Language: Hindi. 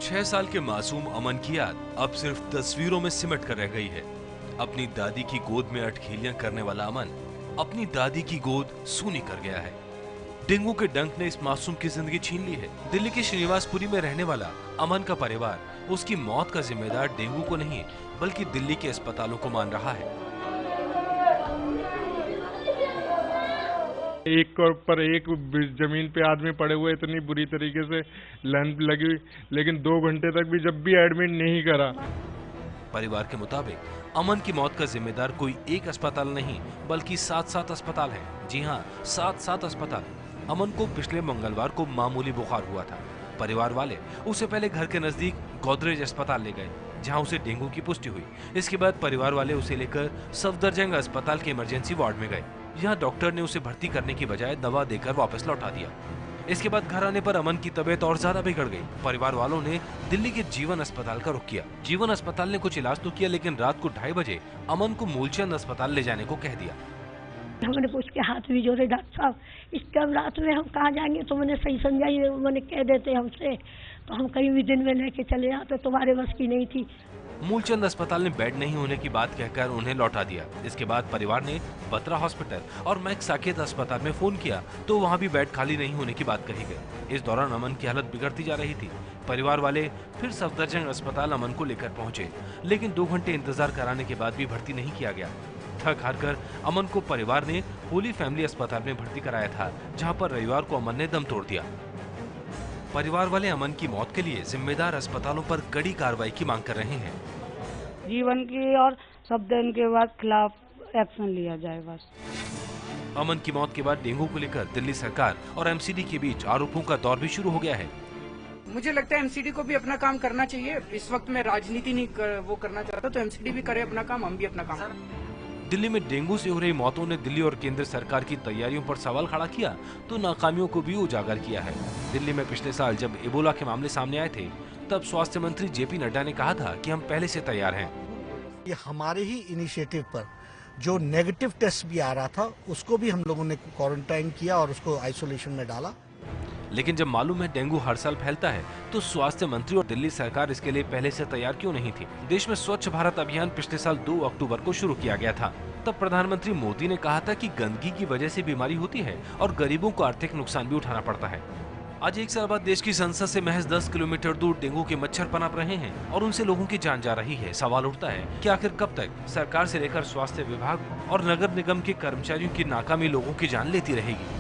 6 साल के मासूम अमन की याद अब सिर्फ तस्वीरों में सिमट कर रह गई है। अपनी दादी की गोद में अठखेलियां करने वाला अमन अपनी दादी की गोद सूनी कर गया है। डेंगू के डंक ने इस मासूम की जिंदगी छीन ली है। दिल्ली के श्रीनिवासपुरी में रहने वाला अमन का परिवार उसकी मौत का जिम्मेदार डेंगू को नहीं बल्कि दिल्ली के अस्पतालों को मान रहा है। एक के ऊपर एक जमीन पे आदमी पड़े हुए, इतनी बुरी तरीके से लैंप लगी, लेकिन 2 घंटे तक भी जब भी एडमिट नहीं करा। परिवार के मुताबिक अमन की मौत का जिम्मेदार कोई एक अस्पताल नहीं बल्कि 7 अस्पताल है। जी हाँ, 7 अस्पताल। अमन को पिछले मंगलवार को मामूली बुखार हुआ था। परिवार वाले उसे पहले घर के नजदीक गोदरेज अस्पताल ले गए जहां उसे डेंगू की पुष्टि हुई। इसके बाद परिवार वाले उसे लेकर सफदरजंग अस्पताल के इमरजेंसी वार्ड में गए। यहाँ डॉक्टर ने उसे भर्ती करने की बजाय दवा देकर वापस लौटा दिया। इसके बाद घर आने पर अमन की तबीयत और ज्यादा बिगड़ गई। परिवार वालों ने दिल्ली के जीवन अस्पताल का रुख किया। जीवन अस्पताल ने कुछ इलाज तो किया लेकिन रात को 2:30 बजे अमन को मूलचंद अस्पताल ले जाने को कह दिया। हमने पूछ के हाथ भी जोड़े, डॉक्टर साहब इस कब रात में हम कहाँ जाएंगे, तो मैंने सही समझाई, मैंने कह देते हमसे तो हम कहीं भी दिन में लेके चले आते, तुम्हारे बस की नहीं थी। मूलचंद अस्पताल ने बेड नहीं होने की बात कहकर उन्हें लौटा दिया। इसके बाद परिवार ने बत्रा हॉस्पिटल और मैक्स साकेत अस्पताल में फोन किया तो वहां भी बेड खाली नहीं होने की बात कही गई। इस दौरान अमन की हालत बिगड़ती जा रही थी। परिवार वाले फिर सफदरजंग अस्पताल अमन को लेकर पहुंचे लेकिन 2 घंटे इंतजार कराने के बाद भी भर्ती नहीं किया गया। थक हार कर अमन को परिवार ने होली फैमिली अस्पताल में भर्ती कराया था जहां पर रविवार को अमन ने दम तोड़ दिया। परिवार वाले अमन की मौत के लिए जिम्मेदार अस्पतालों पर कड़ी कार्रवाई की मांग कर रहे हैं। जीवन की और शब्दन के बाद खिलाफ एक्शन लिया जाए बस। अमन की मौत के बाद डेंगू को लेकर दिल्ली सरकार और एमसीडी के बीच आरोपों का दौर भी शुरू हो गया है। मुझे लगता है एमसीडी को भी अपना काम करना चाहिए। इस वक्त मैं राजनीति नहीं वो करना चाहता, तो एमसीडी भी करे अपना काम, हम भी अपना काम। दिल्ली में डेंगू से हो रही मौतों ने दिल्ली और केंद्र सरकार की तैयारियों पर सवाल खड़ा किया तो नाकामियों को भी उजागर किया है। दिल्ली में पिछले साल जब इबोला के मामले सामने आए थे तब स्वास्थ्य मंत्री जेपी नड्डा ने कहा था कि हम पहले से तैयार हैं। ये हमारे ही इनिशिएटिव पर जो नेगेटिव टेस्ट भी आ रहा था उसको भी हम लोगों ने क्वारंटाइन किया और उसको आइसोलेशन में डाला। लेकिन जब मालूम है डेंगू हर साल फैलता है तो स्वास्थ्य मंत्री और दिल्ली सरकार इसके लिए पहले से तैयार क्यों नहीं थी। देश में स्वच्छ भारत अभियान पिछले साल 2 अक्टूबर को शुरू किया गया था। तब प्रधानमंत्री मोदी ने कहा था कि गंदगी की वजह से बीमारी होती है और गरीबों को आर्थिक नुकसान भी उठाना पड़ता है। आज 1 साल बाद देश की संसद से महज 10 किलोमीटर दूर डेंगू के मच्छर पनप रहे हैं और उनसे लोगों की जान जा रही है। सवाल उठता है कि आखिर कब तक सरकार से लेकर स्वास्थ्य विभाग और नगर निगम के कर्मचारियों की नाकामी लोगों की जान लेती रहेगी।